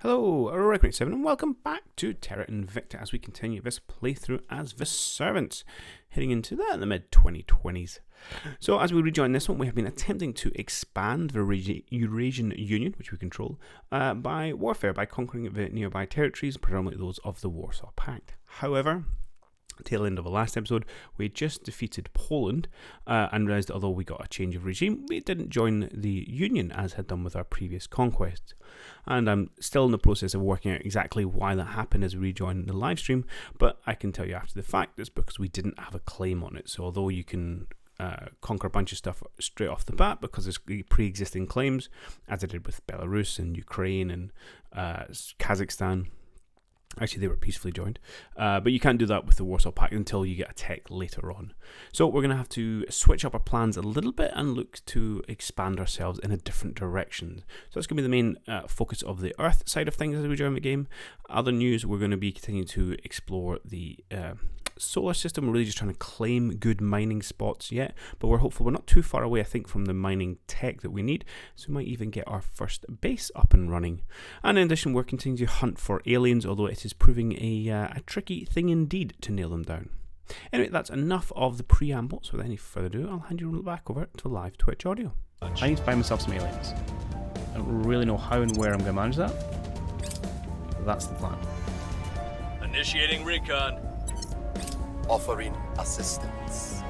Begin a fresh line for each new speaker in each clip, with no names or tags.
Hello, Aurora7 and welcome back to Terra Invicta as we continue this playthrough as the Servants, heading into the mid-2020s. So as we rejoin this one, we have been attempting to expand the Eurasian Union, which we control, by warfare, by conquering the nearby territories, predominantly those of the Warsaw Pact. However, tail end of the last episode, we just defeated Poland and realised that although we got a change of regime, we didn't join the Union as had done with our previous conquests. And I'm still in the process of working out exactly why that happened as we rejoined the live stream, but I can tell you after the fact it's because we didn't have a claim on it. So although you can conquer a bunch of stuff straight off the bat because there's pre-existing claims, as I did with Belarus and Ukraine and Kazakhstan. Actually, they were peacefully joined. But you can't do that with the Warsaw Pact until you get a tech later on. So we're going to have to switch up our plans a little bit and look to expand ourselves in a different direction. So that's going to be the main focus of the Earth side of things as we join the game. Other news, we're going to be continuing to explore the solar system. We're really just trying to claim good mining spots yet, but we're hopeful we're not too far away, I think, from the mining tech that we need, so we might even get our first base up and running. And in addition, we're continuing to hunt for aliens, although it is proving a tricky thing indeed to nail them down. Anyway, that's enough of the preamble, so without any further ado, I'll hand you back over to live Twitch audio.
I need to find myself some aliens. I don't really know how and where I'm going to manage that, but that's the plan.
Initiating recon.
Offering assistance.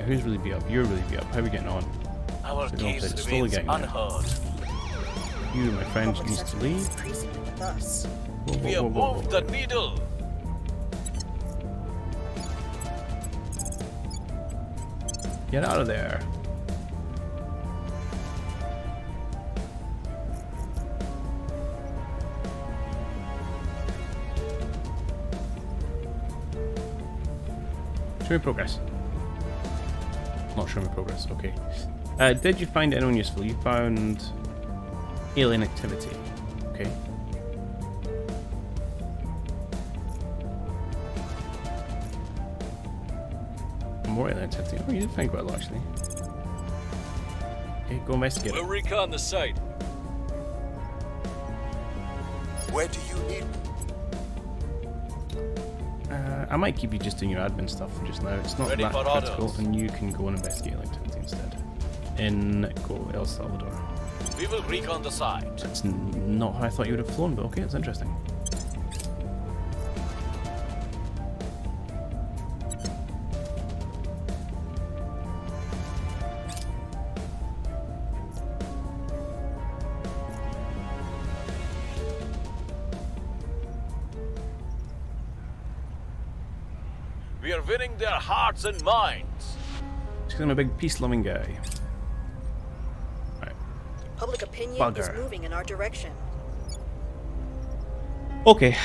Who's really beat up? You're really beat up. How are we getting on?
Our
So
gaze
it's slowly
remains
getting there.
unheard.
You, my friend, needs to leave. Whoa,
We have moved the needle.
Get out of there. Show me progress. Not showing me progress, okay. Did you find anyone useful? You found alien activity. Okay. More alien activity. Oh, you did find quite a lot actually. Okay, go investigate.
We'll recon the site.
Where do you need me?
I might keep you just doing your admin stuff for just now. It's not
Ready
that
for
critical,
orders.
and you can go and investigate activity instead. In go El Salvador.
We will recon the site.
That's not how I thought you would have flown, but okay, it's interesting.
We are winning their hearts and minds.
Because I'm a big peace-loving guy. Right.
Public opinion is
Bugger.
moving in our direction.
Okay.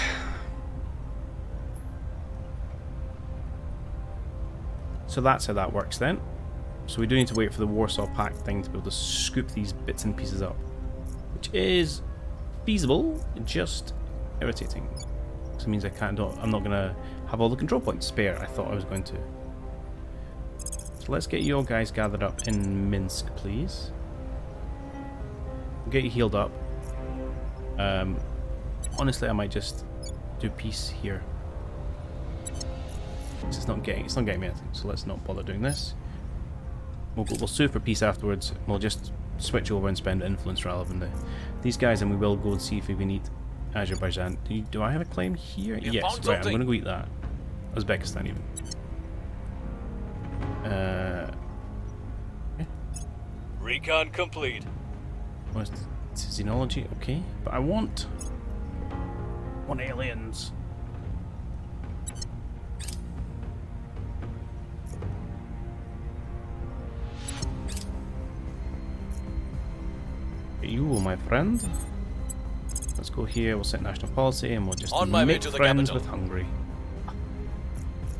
So that's how that works then. So we do need to wait for the Warsaw Pact thing to be able to scoop these bits and pieces up. Which is feasible, just irritating. So it means I'm not going to have all the control points spare I thought I was going to. So let's get you all guys gathered up in Minsk, please. We'll get you healed up. Honestly, I might just do peace here. It's not getting me anything, so let's not bother doing this. We'll sue for peace afterwards. We'll just switch over and spend influence rather than these guys, and we will go and see if we need Azerbaijan. Do I have a claim here?
You
Yes,
found
right, I'm
something?
going to go eat that. Uzbekistan even.
Recon complete.
What's xenology? Okay, but I want aliens. You, my friend. Let's go here. We'll set national policy, and we'll just
On my way
make
to the
friends
capital.
with Hungary. Do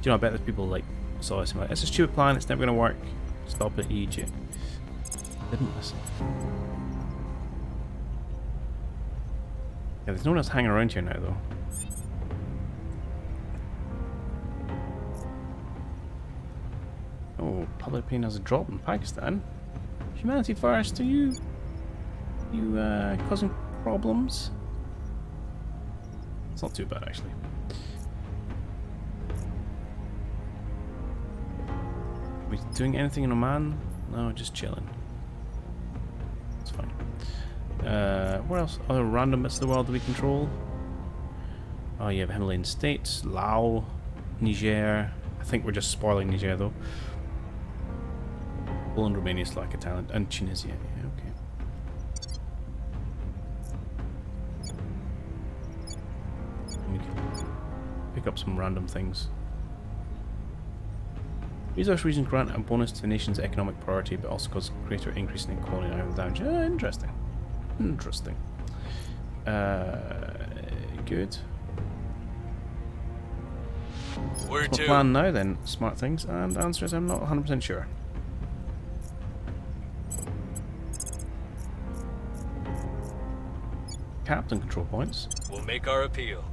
you know? I bet there's people like saw this and like, it's a stupid plan. It's never going to work. Stop it, Egypt. Didn't listen. Yeah, there's no one else hanging around here now, though. Oh, public opinion has a drop in Pakistan. Humanity first. Are you causing problems? It's not too bad actually. Are we doing anything in Oman? No, just chilling. It's fine. Where else? Other random bits of the world that we control? Oh, you have Himalayan states, Laos, Niger. I think we're just spoiling Niger though. Poland, Romania, Slovakia, Thailand, and Tunisia. Yeah, okay. We can pick up some random things. Resource regions grant a bonus to the nation's economic priority, but also cause greater increase in inequality and damage. Interesting. Interesting. Good.
Where
What's my
to?
plan now then? Smart things, and answer is I'm not 100% sure. Captain control points.
We'll make our appeal.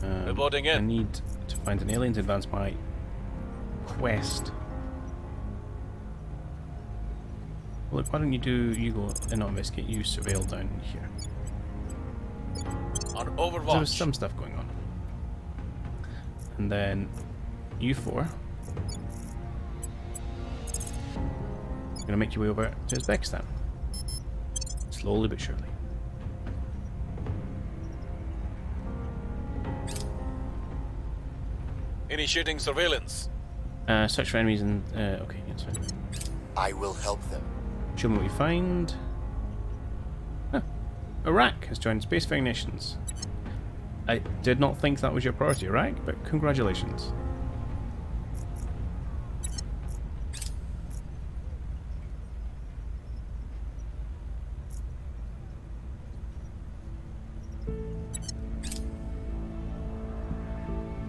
Reporting
I
in.
need to find an alien to advance my quest. Well, look, why don't you go and not investigate, you surveil down here.
On
There was
Overwatch.
some stuff going on. And then you four gonna make your way over to Uzbekistan. Slowly but surely.
Initiating surveillance.
Search for enemies and okay, that's fine.
I will help them.
Show me what you find. Huh. Iraq has joined spacefaring nations. I did not think that was your priority, Iraq, but congratulations.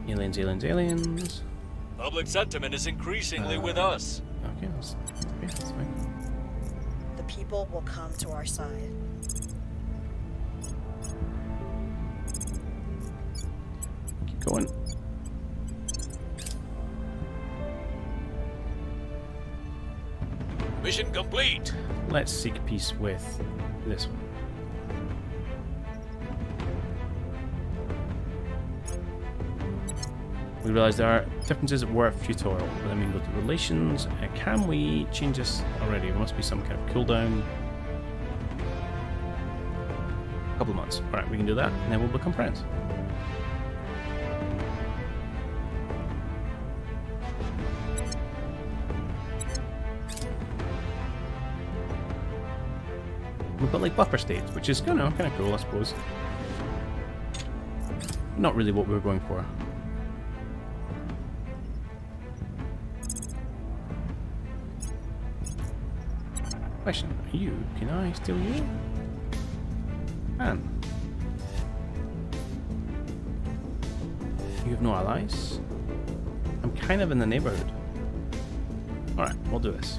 Aliens, aliens, aliens.
Public sentiment is increasingly with us.
Okay, that's fine.
The people will come to our side.
Keep going.
Mission complete.
Let's seek peace with this one. We realize there are differences that were futile. Let me go to relations. Can we change this already? There must be some kind of cooldown. A couple of months. Alright, we can do that, and then we'll become friends. We've got like buffer states, which is kind of cool, I suppose. Not really what we were going for. Question, are you? Can I steal you? Man. You have no allies? I'm kind of in the neighborhood. Alright, we'll do this.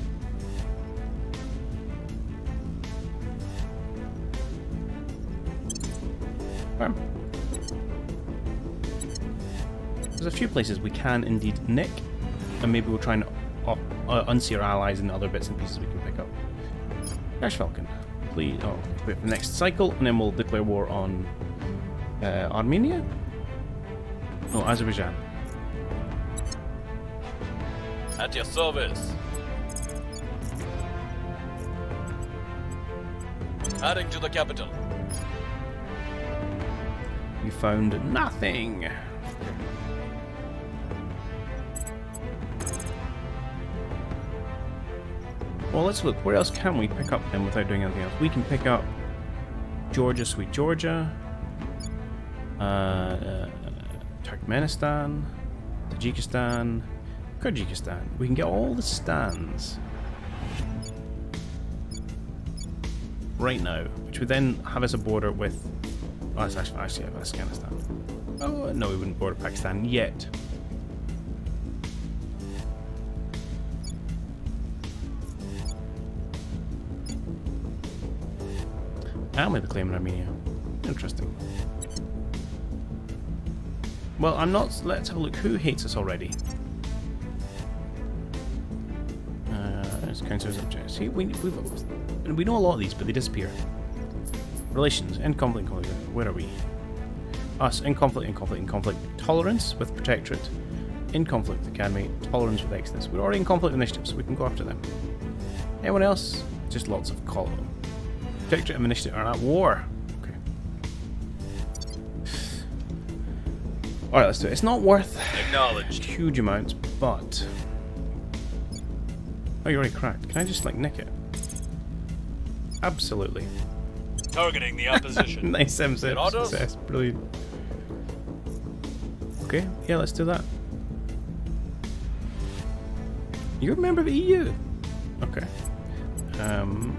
Firm. There's a few places we can indeed nick, and maybe we'll try and unsee our allies in other bits and pieces we can pick up. Ash Falcon. Please, wait for the next cycle, and then we'll declare war on Armenia? No, Azerbaijan.
At your service. Heading to the capital.
You found nothing. Well, let's look. Where else can we pick up them without doing anything else? We can pick up Georgia, sweet Georgia, Turkmenistan, Tajikistan, Kyrgyzstan. We can get all the stands right now, which would then have us a border with. Oh, it's actually Afghanistan. Oh no, we wouldn't border Pakistan yet. And we have a claim in Armenia. Interesting. Well, I'm not. Let's have a look. Who hates us already? There's counters objects. See, we've we know a lot of these, but they disappear. Relations, in conflict, where are we? Us, in conflict, in conflict, in conflict. Tolerance with Protectorate. In conflict with Academy. Tolerance with Exodus. We're already in conflict with Initiative, so we can go after them. Anyone else? Just lots of call. Protectorate and Initiative are at war. Okay. Alright, let's do it. It's not worth
Acknowledged.
huge amounts, but... Oh, you're already cracked. Can I just, like, nick it? Absolutely.
Targeting the opposition.
Nice M7
Orders?
success. Brilliant. Okay, yeah, let's do that. You're a member of the EU? Okay. Who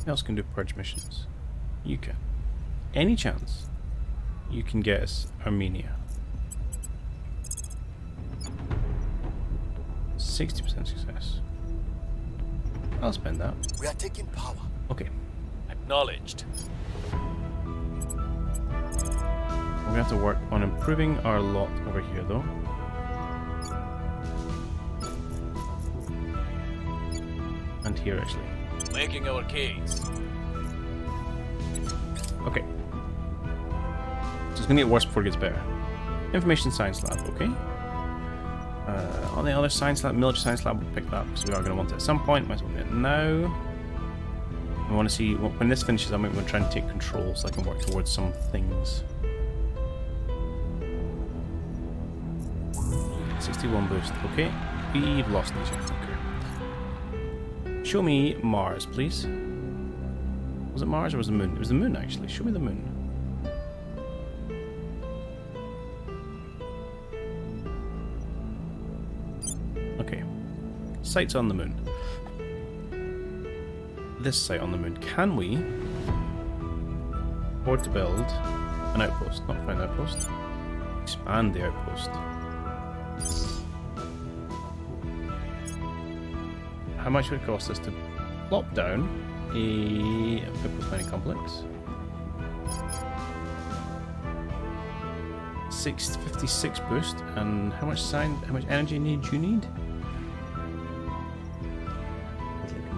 else can do purge missions? You can. Any chance you can get us Armenia? 60% success. I'll spend that.
We are taking power.
Okay.
Acknowledged.
We're gonna have to work on improving our lot over here, though. And here, actually.
Making our case.
Okay. So it's gonna get worse before it gets better. Information Science Lab, okay. On the other science lab, military science lab, we'll pick that up because we are going to want it at some point. Might as well get it now. I want to see when this finishes. I'm going to try and take control so I can work towards some things. 61 boost, okay. We've lost nature. Okay. Show me Mars, please. Was it Mars or was it the moon? It was the moon, actually. Show me the moon. Okay. Sites on the moon. This site on the moon. Can we afford to build an outpost? Not find outpost. Expand the outpost. How much would it cost us to plop down a outpost mining complex? 656 boost, and how much energy do you need?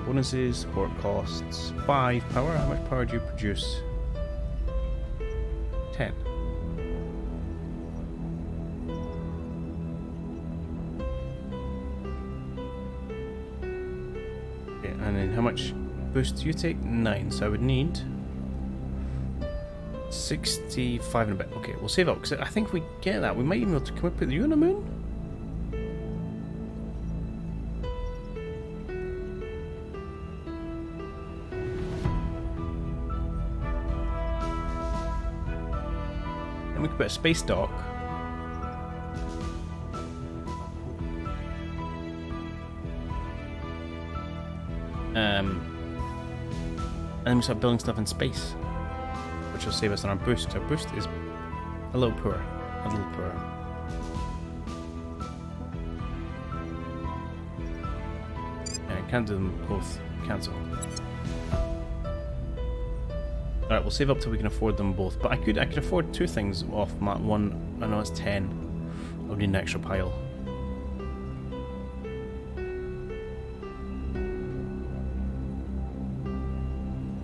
Bonuses, support costs, 5 power. How much power do you produce? 10. Okay, and then how much boost do you take? 9. So I would need 65 and a bit. Okay, we'll save up because I think if we get that, we might even be able to. Can we put you on the moon? And we could put a space dock. And then we start building stuff in space, which will save us on our boost, because our boost is a little poor. A little poor. Yeah, I can't do them both. Cancel. Alright, we'll save up till we can afford them both. But I could afford 2 things off mat 1. I know it's 10. I'll need an extra pile.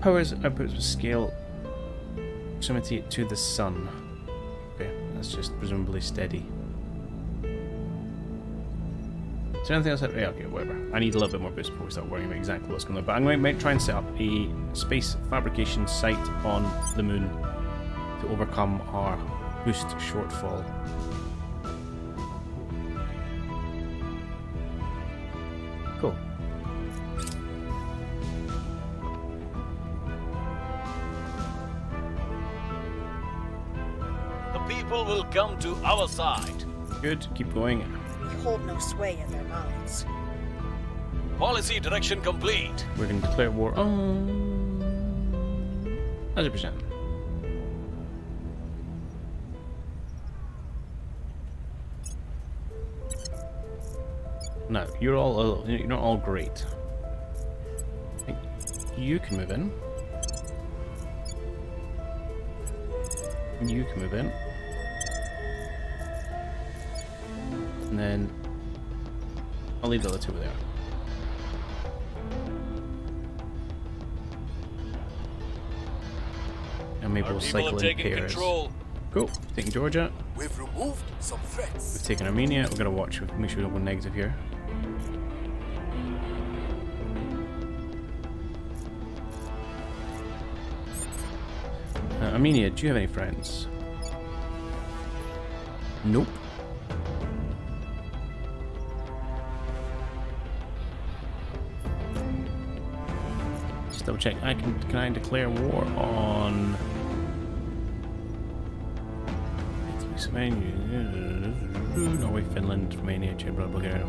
Powers outputs with scale proximity to the sun. Okay, that's just presumably steady. Is there anything else? Yeah, okay, whatever. I need a little bit more boost before we start worrying about exactly what's going on. But I'm going to try and set up a space fabrication site on the moon to overcome our boost shortfall. Cool.
The people will come to our side.
Good, keep going.
We hold no sway in their minds.
Policy direction complete.
We're going to declare war on 100%. No, you're not all great. I think you can move in. You can move in. And then I'll leave the other 2 there. And maybe
Our
we'll
people
cycle
have
in
taken
pairs.
control.
Cool. Taking Georgia.
We've removed some threats.
We've taken Armenia. We're gonna watch. Make sure we don't go negative here. Armenia, do you have any friends? Nope. Just double check. Can I declare war on Norway, Finland, Romania, Czech, Bulgaria?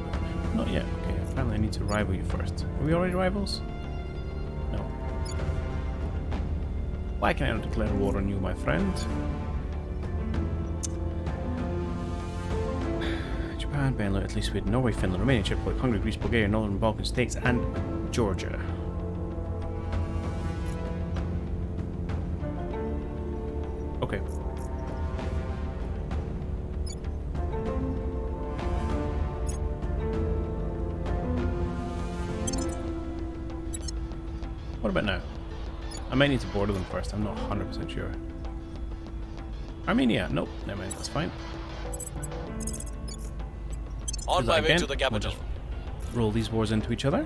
Not yet. Okay, apparently I need to rival you first. Are we already rivals? No. Why can I not declare war on you, my friend? Japan, Benelux, Italy, Sweden, Norway, Finland, Romania, Czech Republic, Hungary, Greece, Bulgaria, Northern Balkan states, and Georgia. Okay. What about now? I might need to border them first, I'm not 100% sure. Armenia, nope, never mind, that's fine.
On my way
again.
to the capital.
We'll just roll these wars into each other.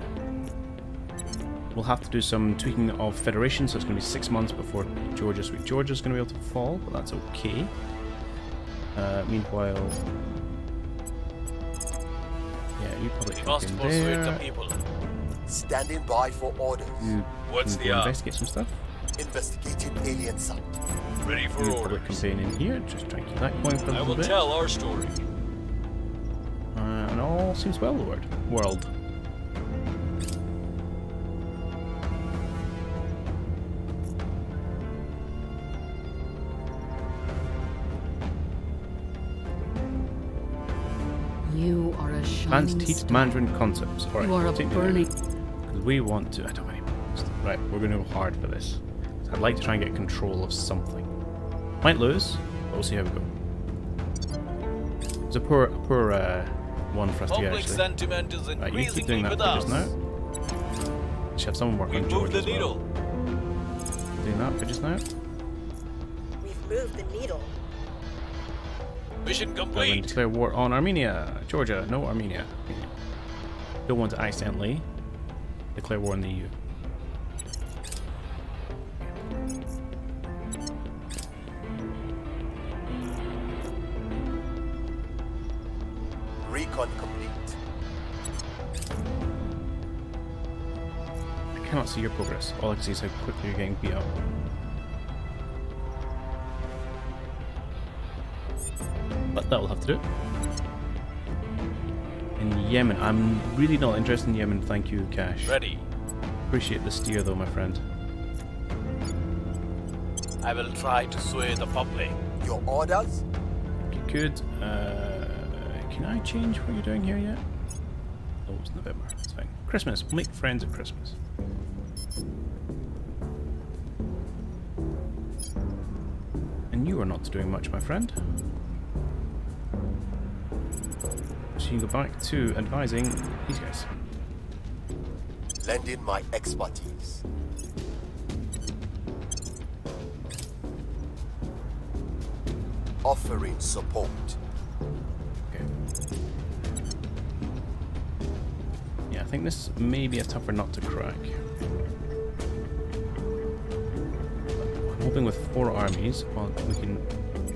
We'll have to do some tweaking of federation, so it's going to be 6 months before Georgia. Sweet Georgia's going to be able to fall, but that's okay. Meanwhile, yeah, you probably
We must
campaign
persuade the
there.
people.
Standing by for orders.
You
What's
can
the
go
up?
investigate some stuff.
Investigating alien site.
Ready for
You probably
orders.
campaign in here. Just try and keep that going for a
I
little
will
bit.
tell our story.
And all seems well, Lord. World.
You are a shining
Advanced heat
star.
management concepts. Alright,
You are a
take
burning.
Because we want to. I don't want any more stuff. Right, we're going to go hard for this. I'd like to try and get control of something. Might lose, but we'll see how we go. It's a poor one for us to get,
Public
actually.
sentiment is
Right, you keep
increasingly
doing that
with
for
us.
just now. Should have someone work
We
on
moved
Georgia
the
as well.
needle.
Doing that for just now.
We've moved the needle.
Mission
We're going to
complete.
declare war on Armenia. Georgia, no Armenia. Don't want to accidentally declare war on the EU.
Recon complete.
I cannot see your progress. All I can see is how quickly you're getting beat up. But that will have to do it. In Yemen, I'm really not interested in Yemen, thank you, Cash.
Ready.
Appreciate the steer though, my friend.
I will try to sway the public.
Your orders?
Okay, good. Can I change what you're doing here yet? Oh, it's November, it's fine. Christmas, we'll make friends at Christmas. And you are not doing much, my friend. So you go back to advising these guys.
Lending my expertise. Offering support.
Okay. Yeah, I think this may be a tougher nut to crack. I'm hoping with 4 armies, well, we can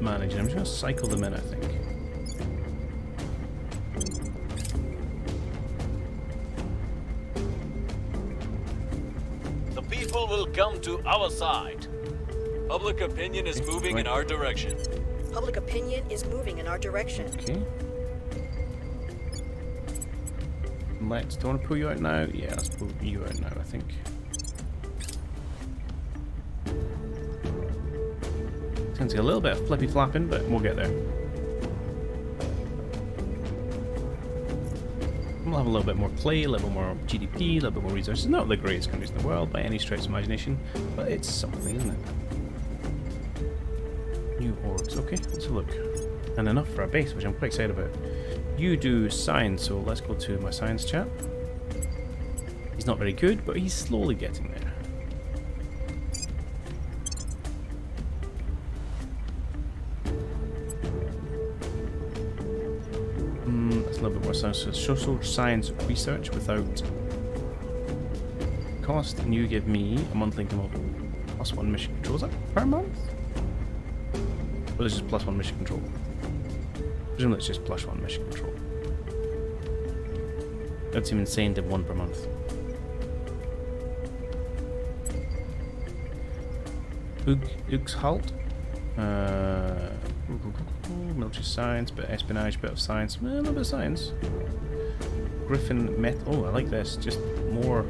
manage it. I'm just going to cycle them in, I think.
The people will come to our side. Public opinion is moving in our direction.
Public opinion is moving in our direction.
Okay. Let's. Do I want to pull you out now? Yeah, let's pull you out now, I think. It's going to take a little bit of flippy flapping, but we'll get there. We'll have a little bit more play, a little bit more GDP, a little bit more resources. Not the greatest countries in the world by any stretch of imagination, but it's something, isn't it? New orgs. Okay, let's look. And enough for our base, which I'm quite excited about. You do science, so let's go to my science chap. He's not very good, but he's slowly getting there. more social science research without cost, and you give me a monthly income of +1 mission control. Is that per month? Or is it just +1 mission control? Presumably it's just +1 mission control. That seems insane to have one per month. Ug's Halt. Military science, bit of espionage, bit of science. A little bit of science. Griffin Met. Oh, I like this. Just more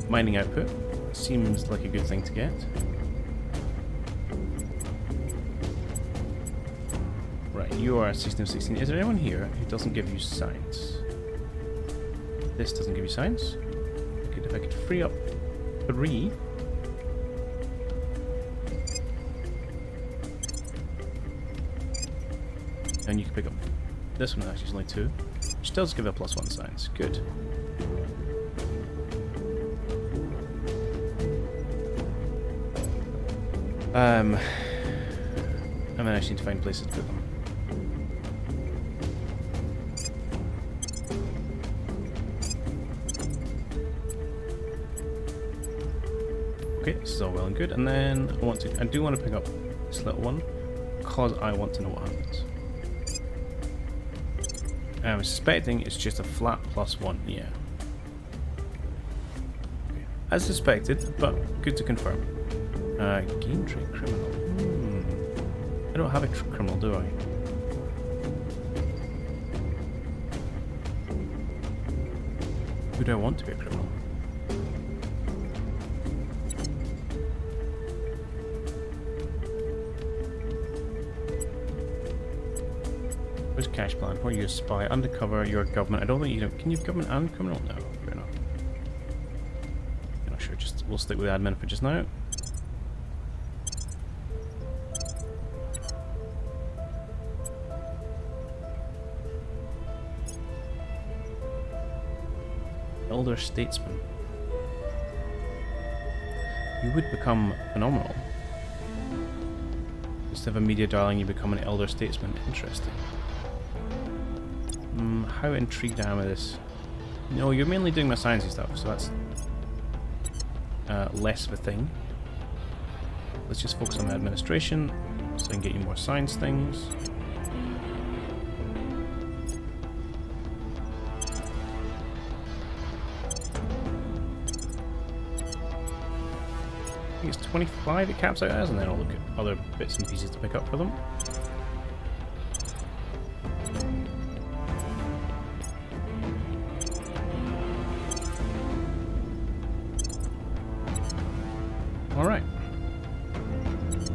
mining output. Seems like a good thing to get. Right, you are 16/16. Is there anyone here who doesn't give you science? This doesn't give you science. If I could free up 3. And you can pick up this one, actually, it's only 2. Which does give a +1 science. Good. And then I just need to find places to put them. Okay, this is all well and good. And then I do want to pick up this little one because I want to know what happens. I'm suspecting it's just a flat +1, yeah. Okay. As suspected, but good to confirm. Game trade criminal. I don't have a criminal, do I? Who do I want to be a criminal? Where's cash plan? Where are you a spy? Undercover, you're a government. I don't think you can you have government and criminal? No, fair enough. I'm not sure, just we'll stick with admin for just now. Elder statesman. You would become phenomenal. Instead of a media darling, you become an elder statesman. Interesting. How intrigued I am with this. No, you're mainly doing my sciencey stuff, so that's less of a thing. Let's just focus on the administration, so I can get you more science things. I think it's 25 it caps out as, and then I'll look at other bits and pieces to pick up for them. Alright.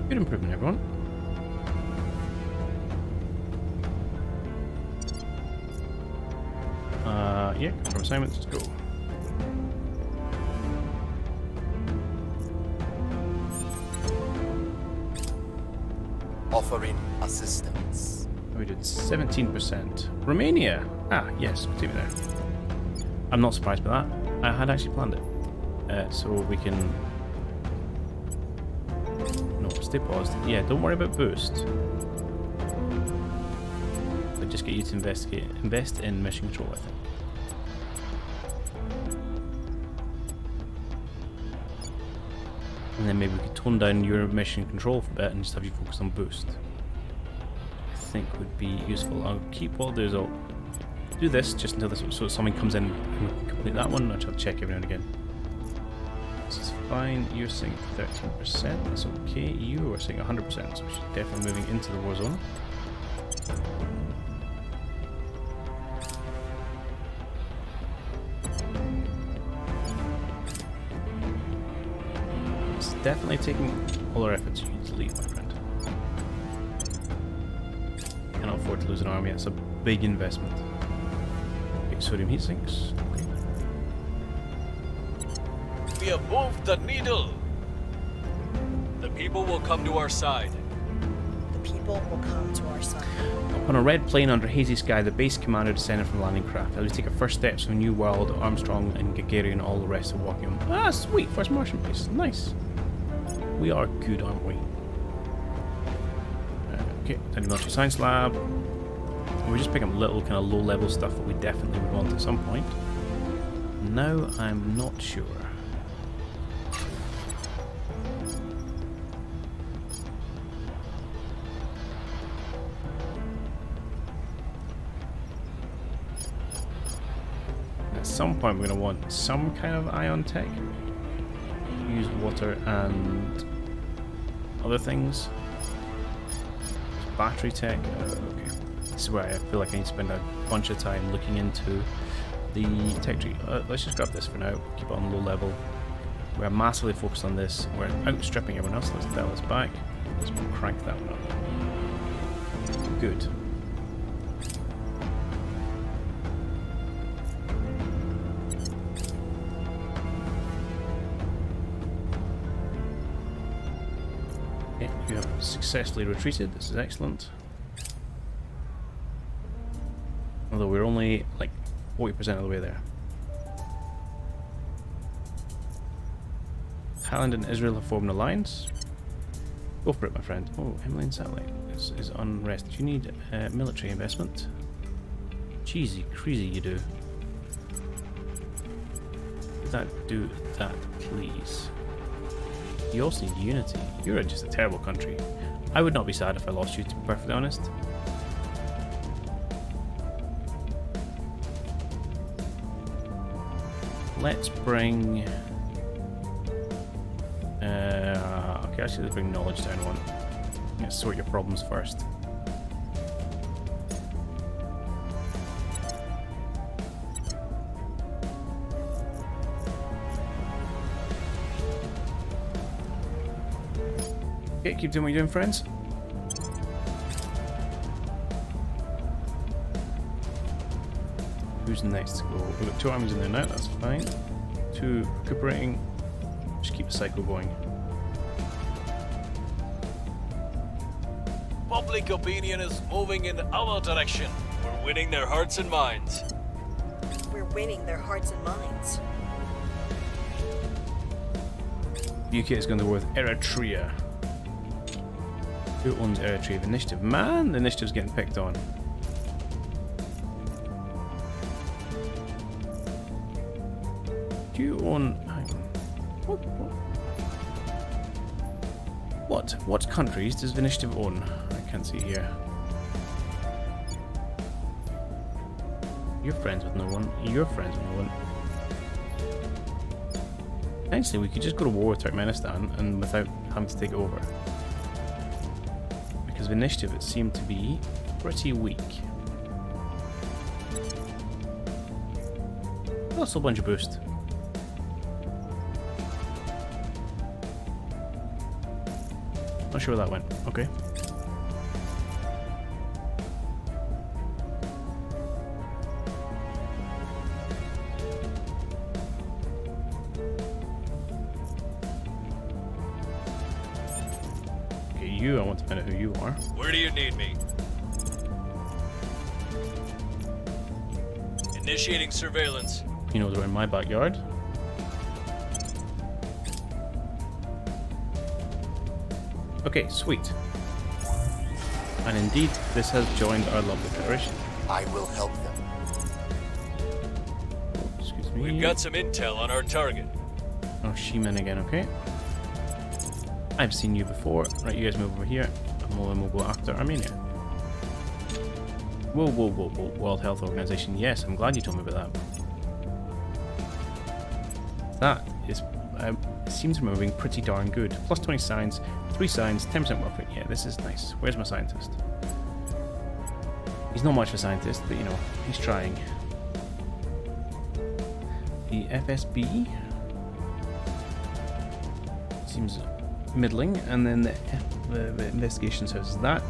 Good improvement, everyone. Yeah, confirm assignments, let's go.
Offering assistance.
We did 17%. Romania! Ah, yes, take me there. I'm not surprised by that. I had actually planned it. So we can... No, stay paused. Yeah, don't worry about boost. But just get you to invest in mission control, I think. And then maybe we could tone down your mission control for a bit and just have you focus on boost. I think would be useful. I'll keep what I'll do is I'll do this just until this, so someone comes in and we can complete that one. I'll try to check every now and again. This is fine. You're saying 13%. That's okay. You are saying 100%, so she's definitely moving into the war zone. Definitely taking all our efforts. You need to leave, my friend. Cannot afford to lose an army. That's a big investment. Okay, sodium heat sinks. Okay.
We have moved the needle. The people will come to our side.
The people will come to our side.
On a red plane under hazy sky, the base commander descended from the landing craft. As we take our first steps from a new world, Armstrong and Gagarin and all the rest are walking on. Ah, sweet! First Martian base. Nice. We are good, aren't we? Okay, Tiny Military Science Lab. And we just pick up little kind of low-level stuff that we definitely would want at some point. Now I'm not sure. At some point we're going to want some kind of ion tech. Use water and other things. Battery tech. Okay. This is where I feel like I need to spend a bunch of time looking into the tech tree. Let's just grab this for now. Keep it on low level. We're massively focused on this. We're outstripping everyone else. Let's dial this back. Let's crank that one up. Good. Okay, you have successfully retreated. This is excellent. Although we're only like 40% of the way there. Thailand and Israel have formed an alliance. Go for it, my friend. Oh, Himalayan satellite is unrest. You need military investment. Cheesy, crazy you do. Do that, please. You also need unity. You're just a terrible country. I would not be sad if I lost you, to be perfectly honest. Let's bring... okay, actually let's bring knowledge down one. Let's sort your problems first. Okay, keep doing what you're doing, friends. Who's next to go? We've got 2 armies in there now, that's fine. 2 recuperating. Just keep the cycle going.
Public opinion is moving in our direction. We're winning their hearts and minds.
We're winning their hearts and minds.
The UK is going to go with Eritrea. Who owns Eritrea? The Initiative. Man, the Initiative's getting picked on. Do you own... Hang on. What countries does the Initiative own? I can't see here. You're friends with no one. You're friends with no one. Potentially, we could just go to war with Turkmenistan and without having to take it over. Because the Initiative, it seemed to be pretty weak. Also a bunch of boost. Not sure where that went. Okay. Okay, you, I want to find out who you are.
Where do you need me? Initiating surveillance.
You know they're in my backyard. Okay, sweet. And indeed, this has joined our lovely federation.
I will help them.
Oh, excuse me.
We've got some intel on our target.
Oh, She-Man again, okay. I've seen you before. Right, you guys move over here. And we'll go after Armenia. Whoa, whoa, whoa, whoa. World Health Organization. Yes, I'm glad you told me about that. That is... it seems we're moving pretty darn good. Plus 20 science, 3 science, 10% work rate. Yeah, this is nice. Where's my scientist? He's not much of a scientist, but you know, he's trying. The FSB seems middling, and then the investigation says that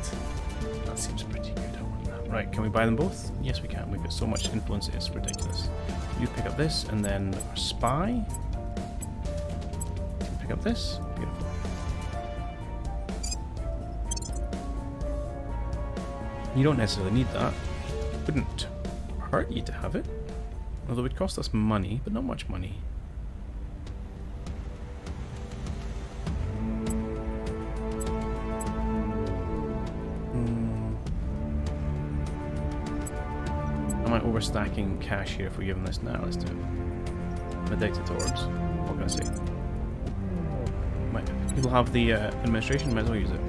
seems pretty good. I want that. Right, can we buy them both? Yes, we can. We've got so much influence, it's ridiculous. You pick up this, and then our spy. Pick up this. Beautiful. You don't necessarily need that. Wouldn't hurt you to have it. Although it would cost us money, but not much money. stacking cash here if we give them this. Now let's do it. Addicted orbs. What can I say? People have the administration, might as well use it.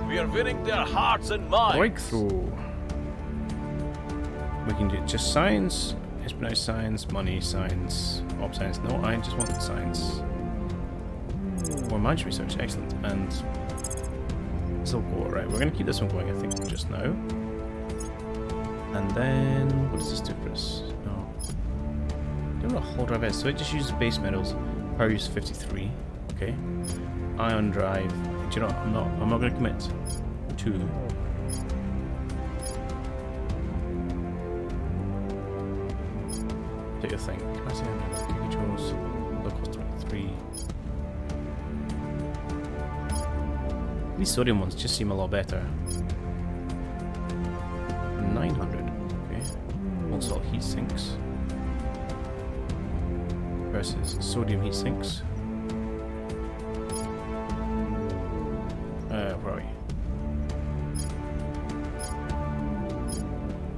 We are winning their hearts and minds.
Breakthrough. We can do just science, espionage science, money science, op science. No, I just want science. More magic research, excellent. And still go right. We're going to keep this one going, I think, just now. And then what does this do for us? No, don't know a whole drive is. So it just uses base metals. Power use 53. Okay. Ion drive. Do you know? I'm not going to commit to. Take your thing. Capacity controls. Low cost 23. These sodium ones just seem a lot better. 900. Okay. Also heat sinks versus sodium heat sinks. Where are we?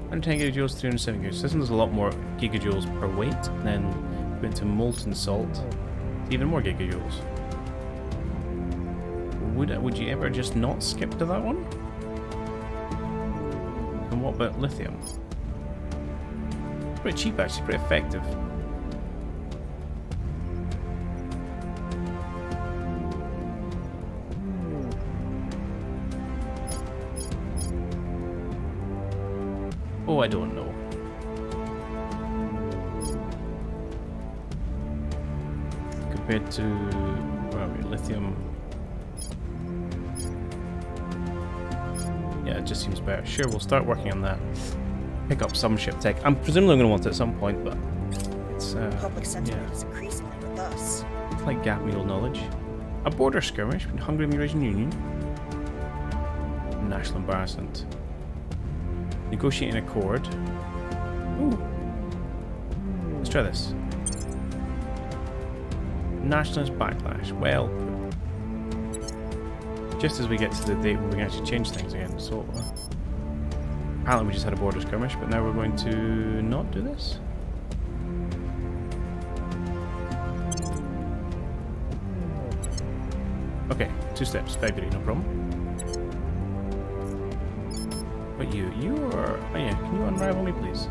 110 gigajoules, 307 gigajoules. This one does a lot more gigajoules per weight. Then went to molten salt, even more gigajoules. Would you ever just not skip to that one? And what about lithium? It's pretty cheap actually, pretty effective. Oh, I don't know. Compared to where are we? Lithium. Yeah, it just seems better. Sure, we'll start working on that. Pick up some ship tech. I'm presumably going to want it at some point, but it's
Public sentiment is increasingly with us.
it's like gap meal knowledge. A border skirmish between Hungary and the Eurasian Union. National embarrassment. Negotiating accord. Ooh. Let's try this. Nationalist backlash. Well, just as we get to the date where we can actually change things again. So, apparently we just had a border skirmish, but now we're going to not do this. Okay, 2 steps. February, no problem. But you are... Oh yeah, can you unravel me, please?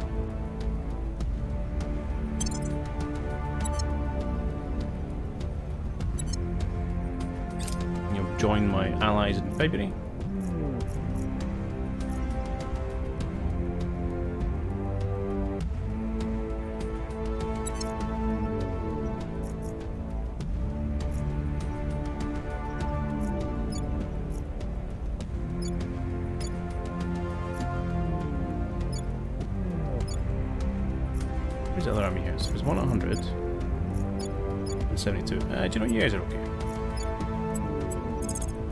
You'll join my allies in February. Where's the other army here? So there's one at 100 and 72. Do you know what? You guys are okay.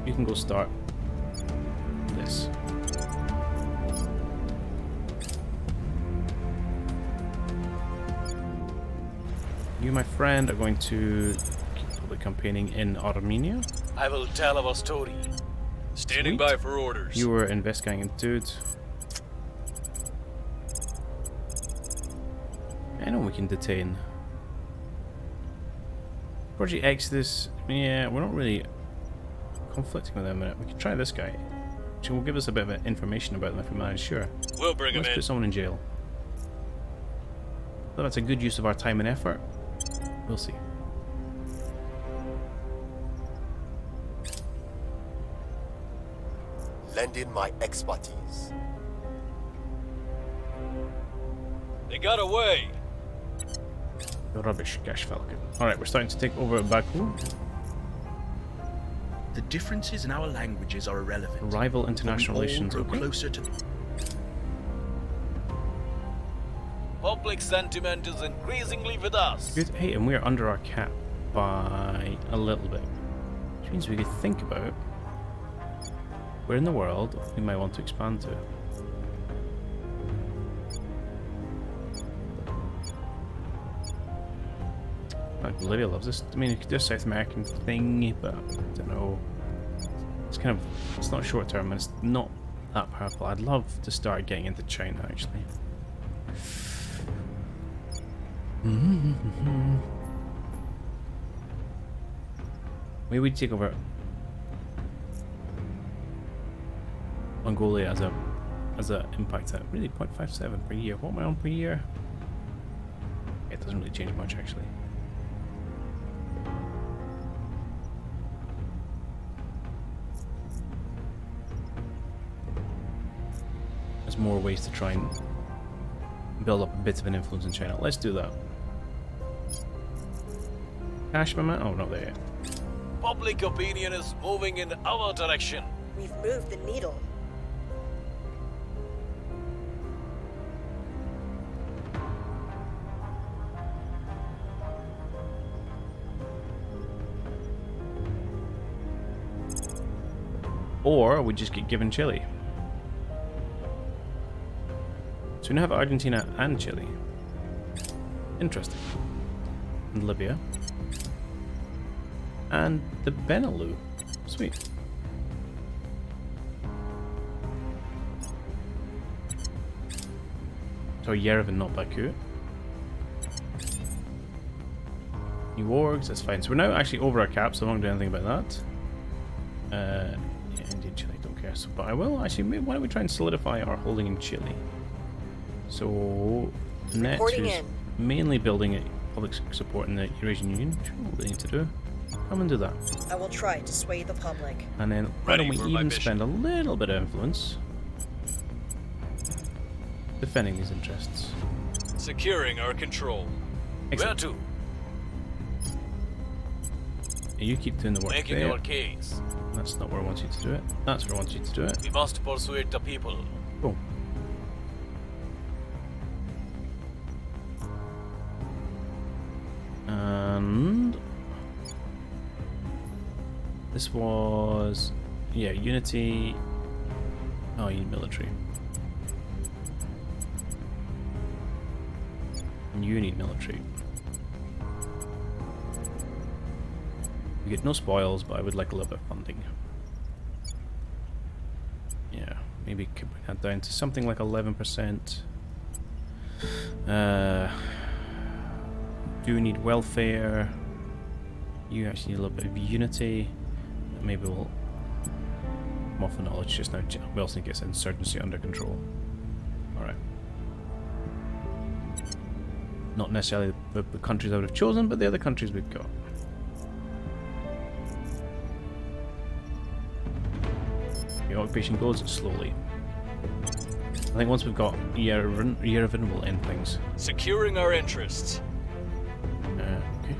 You can go start this. You, my friend, are going to keep public campaigning in Armenia.
I will tell our story. Standing
Sweet.
by for orders.
You were investigating a dude. I know we can detain. Project Exodus, yeah, we're not really conflicting with them. We can try this guy. Which will give us a bit of information about them if we manage, sure.
We'll bring him
Let's
in.
put someone in jail. Whether that's a good use of our time and effort, we'll see.
Lend in my expertise.
They got away.
Rubbish, Gash Falcon. Alright, we're starting to take over Baku.
The differences in our languages are irrelevant.
Rival international
We all
relations,
grow
okay.
closer to
Public sentiment is increasingly with us.
Good. Hey, and we're under our cap by a little bit. Which means we could think about where in the world we might want to expand to. Like Bolivia loves this. I mean, you could do a South American thing, but I don't know. It's kind of, it's not short term, and it's not that powerful. I'd love to start getting into China, actually. Maybe we take over Mongolia as a impact at really 0.57 per year. What am I on per year? It doesn't really change much, actually. There's more ways to try and build up a bit of an influence in China. Let's do that. Cash moment? Oh, not there yet.
Public opinion is moving in our direction.
We've moved the needle.
Or we just get given Chile. So we now have Argentina and Chile. Interesting. And Libya. And the Benelux. Sweet. So Yerevan, not Baku. New orgs, that's fine. So we're now actually over our cap, so I won't do anything about that. Yeah, India, Chile, don't care. So, but I will actually, why don't we try and solidify our holding in Chile? So, Net is mainly building it, public support in the Eurasian Union, which is what we need to do. Come and do that.
I will try to sway the public.
And then why don't we even spend a little bit of influence defending these interests.
Securing our control.
Excellent.
Where to?
You keep doing the work
Making
there.
our case.
That's not where I want you to do it. That's where I want you to do it.
We must persuade the people.
Cool. And this was, yeah, unity. Oh, you need military. And you need military. You get no spoils, but I would like a little bit of funding. Yeah, maybe could bring that down to something like 11%. Do need welfare. You actually need a little bit of unity. Maybe we'll come off the knowledge just now. We also need to get insurgency under control. Alright. Not necessarily the countries I would have chosen, but the other countries we've got. The occupation goes slowly. I think once we've got Yerevan, we'll end things.
Securing our interests.
Okay.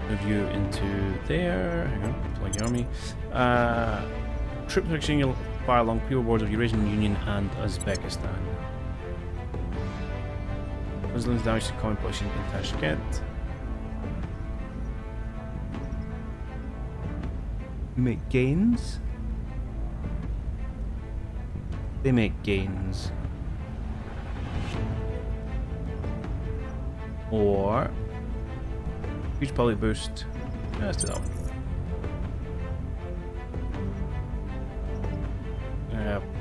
Move you into there. Hang on, deploy the army. Troops exchange fire along pure borders of Eurasian Union and Uzbekistan. Muslims damage to common population in Tashkent. Make gains. They make gains. Or huge public boost. Yeah, let's do that one.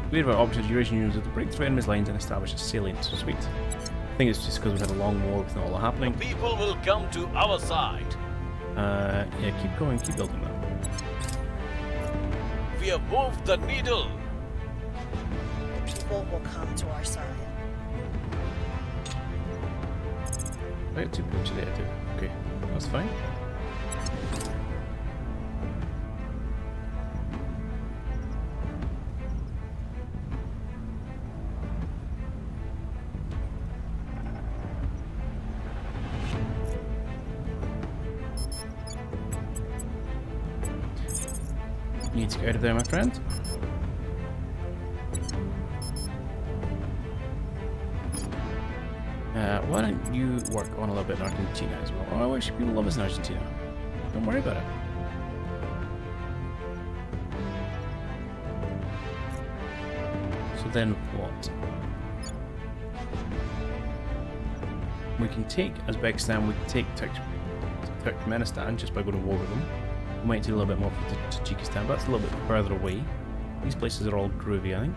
We have our opportunity Eurasian Union to break through enemy's lines and establish a salient. So sweet. I think it's just because we've had a long war with all that happening.
The people will come to our side.
Yeah, keep going, keep building that.
We have moved the needle.
The people will come to our side.
I got 2 points there, I do. Okay, that's fine. You need to get out of there, my friend. Why don't you work on a little bit in Argentina as well? Oh, actually, people love us in Argentina. Don't worry about it. So then what? We can take Uzbekistan, we can take Turkmenistan just by going to war with them. We might do a little bit more for Tajikistan, but that's a little bit further away. These places are all groovy, I think.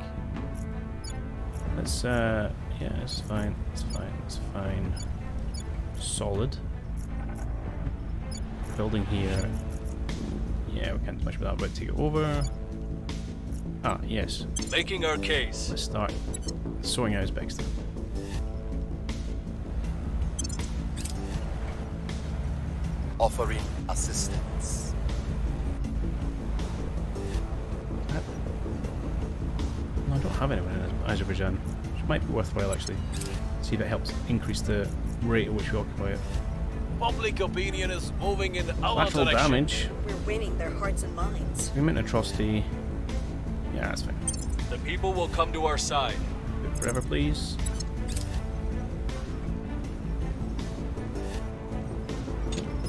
Let's, yeah, it's fine, it's fine, it's fine. Solid. Building here. Yeah, we can't do much with that, but take it over. Ah, yes.
Making our case.
Let's start sorting out Uzbekistan.
Offering assistance.
No, I don't have anyone in Azerbaijan, which might be worthwhile actually. See if it helps increase the rate at which we occupy it.
Public opinion is moving in our
Lateral
direction.
damage.
We're winning their hearts and minds.
Agreement atrocity. Yeah, that's fine.
The people will come to our side.
Do it forever, please.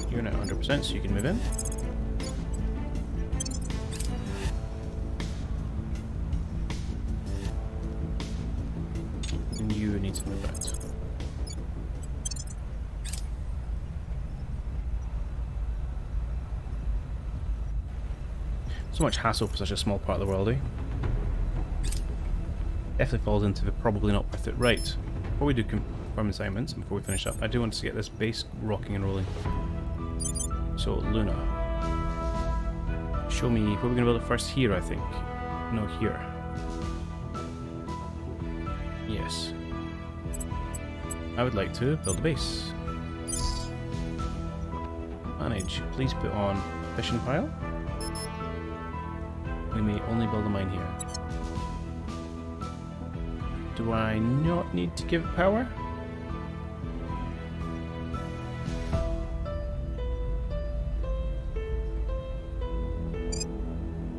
You're now 100%, so you can move in. And you need to move out. So much hassle for such a small part of the world, eh? Definitely falls into the probably not worth it. Right, before we do confirm assignments, and before we finish up, I do want to get this base rocking and rolling. So, Luna. Show me, where are we going to build it first? Here, I think. No, here. Yes. I would like to build a base. Manage. Please put on fishing pile. We may only build a mine here. Do I not need to give it power?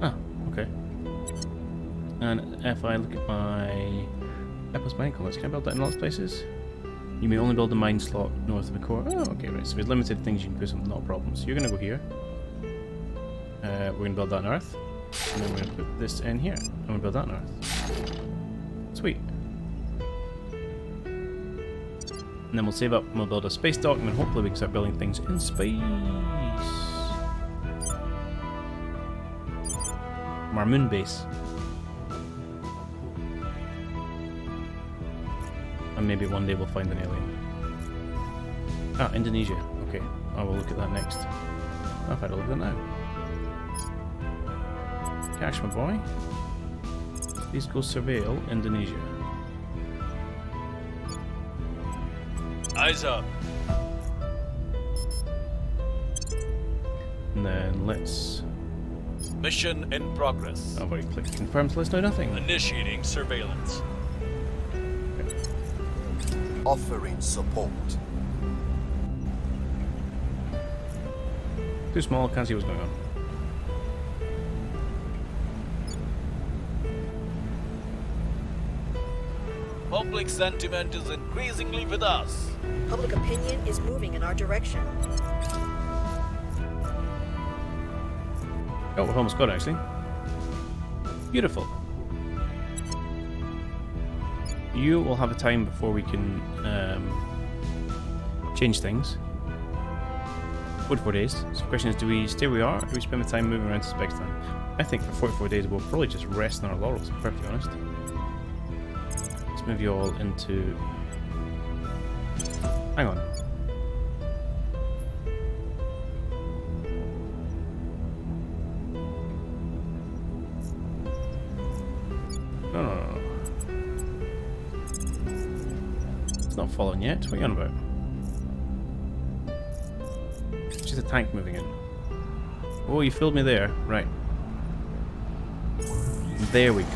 Ah, okay. And if I look at my Epos mine comments, can I build that in lots of places? You may only build a mine slot north of the core. Oh, okay, right. So there's limited things you can put some, not a problem. So you're going to go here. We're going to build that on Earth. And then we're going to put this in here. And we'll build that on Earth. Sweet. And then we'll save up and we'll build a space dock, and then hopefully we can start building things in space. From our moon base. And maybe one day we'll find an alien. Ah, Indonesia. Okay, I will look at that next. I've had a look at that now. Cash, my boy. Please go surveil Indonesia.
Eyes up.
And then let's...
Mission in progress.
I've already clicked confirm, so let's do nothing.
Initiating surveillance.
Offering support.
Too small, can't see what's going on.
Public sentiment is increasingly with us.
Public opinion is moving in our direction.
Oh, we've almost got it, actually. Beautiful. You will have a time before we can change things. 44 days. So the question is, do we stay where we are, or do we spend the time moving around to Uzbekistan? I think for 44 days we'll probably just rest on our laurels, to be perfectly honest. Let's move you all into... Hang on. No. It's not following yet. What are you on about? It's just a tank moving in. Oh, you filled me there. Right. There we go.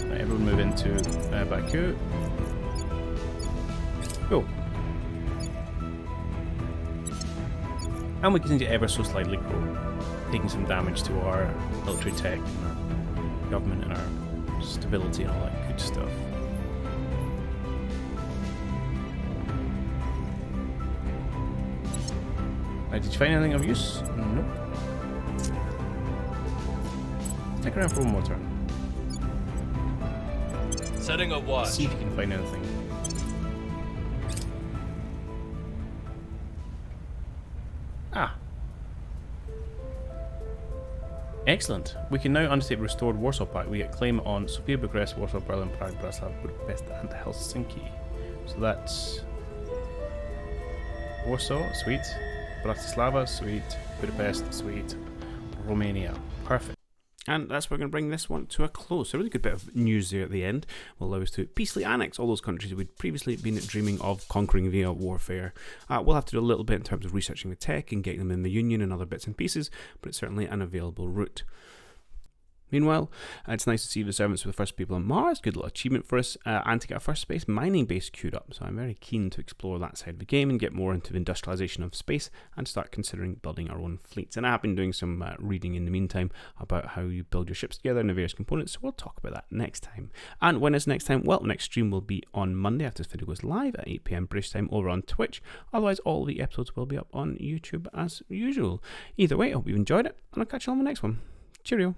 Right, everyone move into Baku. Go. And we continue to ever so slightly grow, taking some damage to our military tech and our government and our stability and all that good stuff. Right, did you find anything of use? Nope. Stick around for one more turn.
Setting a watch.
See if you can find anything. Ah. Excellent. We can now undertake Restored Warsaw Pact. We get claim on Sofia, Bucharest, Warsaw, Berlin, Prague, Bratislava, Budapest, and Helsinki. So that's Warsaw, sweet. Bratislava, sweet. Budapest, sweet. Romania. Perfect.
And that's where we're going to bring this one to a close. So a really good bit of news there at the end will allow us to peacefully annex all those countries that we'd previously been dreaming of conquering via warfare. We'll have to do a little bit in terms of researching the tech and getting them in the Union and other bits and pieces, but it's certainly an available route. Meanwhile, it's nice to see the servants were the first people on Mars. Good little achievement for us, and to get our first space mining base queued up. So I'm very keen to explore that side of the game and get more into the industrialization of space and start considering building our own fleets. And I have been doing some reading in the meantime about how you build your ships together and the various components. So we'll talk about that next time. And when is next time? Well, next stream will be on Monday after this video goes live at 8 PM British time over on Twitch. Otherwise, all the episodes will be up on YouTube as usual. Either way, I hope you've enjoyed it, and I'll catch you on the next one. Cheerio.